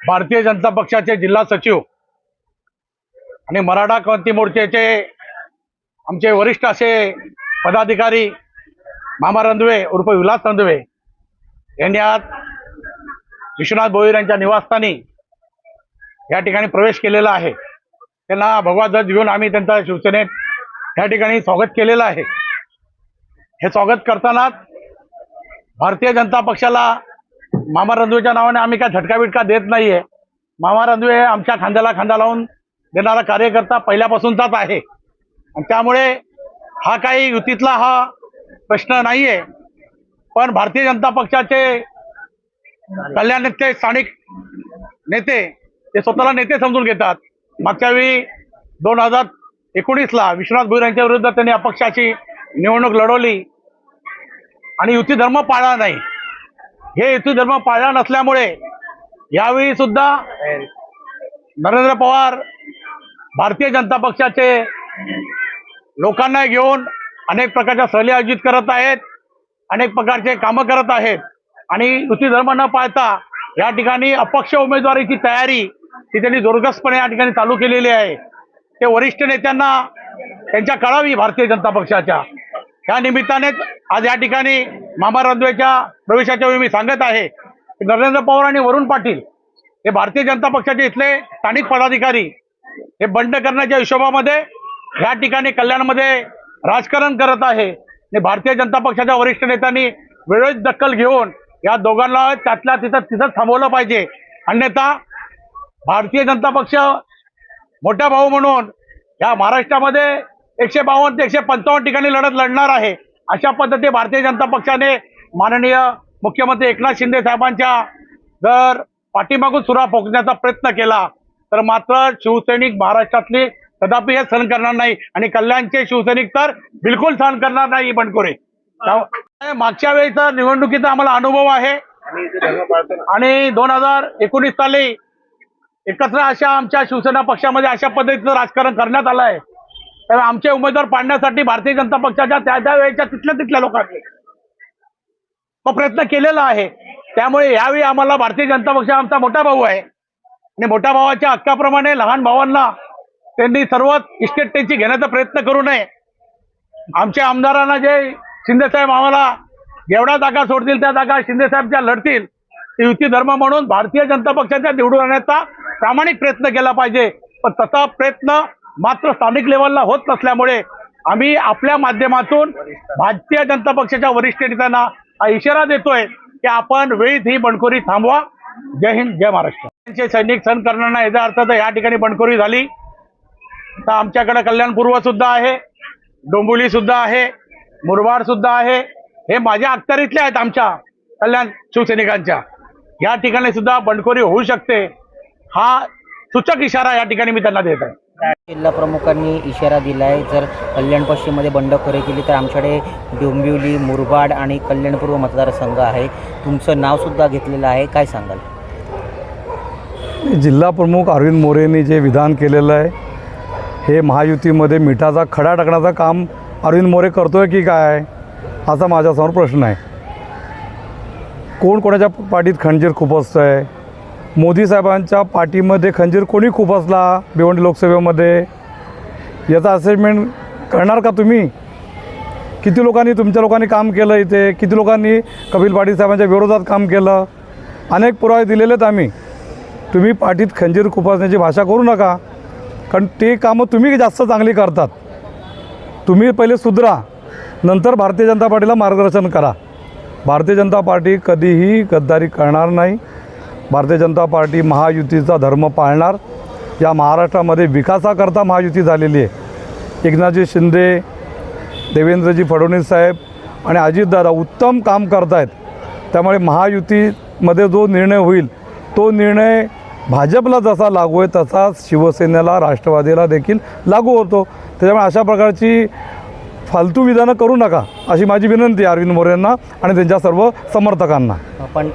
भारतीय जनता पक्षाचे जिल्हा सचिव आणि मराठा क्रांती मोर्चाचे आमचे वरिष्ठ असे पदाधिकारी मामा रंधवे उर्फ विलास रंधवे यांनी आज विश्वनाथ भोईर यांच्या निवासस्थानी या ठिकाणी प्रवेश केलेला आहे। त्यांना भगवा ध्वज घेऊन आम्ही त्यांचा शिवसेनेत या ठिकाणी स्वागत केलेलं आहे। हे स्वागत करताना भारतीय जनता पक्षाला मामा रंधवेच्या नावाने आम्ही काय झटका बिटका देत नाहीये। मामा रंधवे आमच्या खांद्याला खांदा लावून देणारा कार्यकर्ता पहिल्यापासूनचाच आहे आणि त्यामुळे हा काही युतीतला हा प्रश्न नाहीये। पण भारतीय जनता पक्षाचे कल्याणातले स्थानिक नेते ते स्वतःला नेते समजून घेतात। मागच्या वेळी 2019ला विश्वनाथ भोईर यांच्या विरुद्ध त्यांनी अपक्षाची निवडणूक लढवली आणि युती धर्म पाळला नाही। हे युती धर्म पाळला नसल्यामुळे यावेळी सुद्धा नरेंद्र पवार भारतीय जनता पक्षाचे लोकांना घेऊन अनेक प्रकारच्या सहली आयोजित करत आहेत, अनेक प्रकारचे कामं करत आहेत आणि युती धर्म न पाळता या ठिकाणी अपक्ष उमेदवारीची तयारी ती त्यांनी जोरकसपणे या ठिकाणी चालू केलेली आहे। ते वरिष्ठ नेत्यांना त्यांच्या कळावी भारतीय जनता पक्षाच्या। त्या निमित्ताने आज या ठिकाणी मामा रंधवेच्या प्रवेशाच्या वेळी मी सांगत आहे की नरेंद्र पवार आणि वरुण पाटील हे भारतीय जनता पक्षाचे इथले स्थानिक पदाधिकारी हे बंड करण्याच्या हिशोबामध्ये या ठिकाणी कल्याणमध्ये राजकारण करत आहे आणि भारतीय जनता पक्षाच्या वरिष्ठ नेत्यांनी वेळोवेळी दखल घेऊन या दोघांना त्यातल्या तिथं थांबवलं पाहिजे। अन्यथा भारतीय जनता पक्ष मोठा भाऊ म्हणून या महाराष्ट्रामध्ये 152 ते 155 ठिकाणी लढत लढणार आहे। अशा पद्धतीने भारतीय जनता पक्षाने माननीय मुख्यमंत्री एकनाथ शिंदे साहेबांच्या जर पाठीमागून सुरा फोकण्याचा प्रयत्न केला तर मात्र शिवसैनिक महाराष्ट्रातले कदापि हे सहन करणार नाही आणि कल्याणचे शिवसैनिक तर बिलकुल सहन करणार नाही। बनकोरे मागच्या वेळेचा निवडणुकीचा आम्हाला अनुभव आहे आणि 2019 साली एकत्र अशा आमच्या शिवसेना पक्षामध्ये अशा पद्धतीचं राजकारण करण्यात आलं आहे। तर आमचे उमेदवार पाडण्यासाठी भारतीय जनता पक्षाच्या त्या वेळेच्या तिथल्या लोकांनी तो प्रयत्न केलेला आहे। त्यामुळे यावेळी आम्हाला भारतीय जनता पक्ष आमचा मोठा भाऊ आहे आणि मोठ्या भावाच्या हक्काप्रमाणे लहान भावांना त्यांनी सर्वच इस्टेट त्यांची घेण्याचा प्रयत्न करू नये। आमच्या आमदारांना जे शिंदेसाहेब आम्हाला जेवढ्या जागा सोडतील त्या जागा शिंदेसाहेब ज्या लढतील ते युती धर्म म्हणून भारतीय जनता पक्षाच्या निवडून आणण्याचा प्रामाणिक प्रयत्न केला पाहिजे। पण तसा प्रयत्न मात्र स्थानिक लेवलला होत नसल्यामुळे आम्ही आपल्या माध्यमातून भारतीय जनता पक्षाच्या वरिष्ठ नेत्यांना हा इशारा देतोय की आपण वेळीच ही बंडखोरी थांबवा। जय हिंद, जय महाराष्ट्र। सैनिक सहन करणार नाही याचा अर्थ तर या ठिकाणी बंडखोरी झाली तर आमच्याकडे कल्याण पूर्व सुद्धा आहे, डोंबिवली सुद्धा आहे, मुरबाड सुद्धा आहे। हे माझ्या अखत्यारीतले आहेत आमच्या कल्याण शिवसैनिकांच्या। या ठिकाणी सुद्धा बंडखोरी होऊ शकते हा सूचक इशारा या ठिकाणी मी त्यांना देत आहे। जिल्हा प्रमुखांनी इशारा दिलाय जर कल्याण पश्चिममध्ये बंडखोरी केली तर आमच्याकडे डोंबिवली, मुरबाड आणि कल्याणपूर्व मतदारसंघ आहे। तुमचं नाव सुद्धा घेतलेलं आहे, काय सांगाल? जिल्हा प्रमुख अरविंद मोरेंनी जे विधान केलेलं आहे हे महायुतीमध्ये मिठाचा खडा टाकण्याचं काम अरविंद मोरे करतोय की काय असा माझ्यासमोर प्रश्न आहे। कोण कोणाच्या पाठीत खंजीर खुपसतंय? मोदी साहेबांच्या पाठीमध्ये खंजीर कोणी खुपसला भिवंडी लोकसभेमध्ये? याचा असेसमेंट करणार का तुम्ही? किती लोकांनी तुमच्या लोकांनी काम केलं इथे? किती लोकांनी कपिल पाटील साहेबांच्या विरोधात काम केलं? अनेक पुरावे दिलेले आहेत आम्ही। तुम्ही पाठीत खंजीर खुपसण्याची भाषा करू नका, कारण ते कामं तुम्ही जास्त चांगली करतात। तुम्ही पहिले सुधरा, नंतर भारतीय जनता पार्टीला मार्गदर्शन करा। भारतीय जनता पार्टी कधीही गद्दारी करणार नाही। भारतीय जनता पार्टी महायुतीचा धर्म पाळणार। या महाराष्ट्रामध्ये विकासाकरता महायुती झालेली आहे। एकनाथजी शिंदे, देवेंद्रजी फडणवीस साहेब आणि अजितदादा उत्तम काम करत आहेत। त्यामुळे महायुतीमध्ये जो निर्णय होईल तो निर्णय भाजपला जसा लागू आहे तसाच शिवसेनेला, राष्ट्रवादीला देखील लागू होतो। त्याच्यामुळे अशा प्रकारची फालतू विधानं करू नका अशी माझी विनंती आहे अरविंद मोरेंना आणि त्यांच्या सर्व समर्थकांना। पण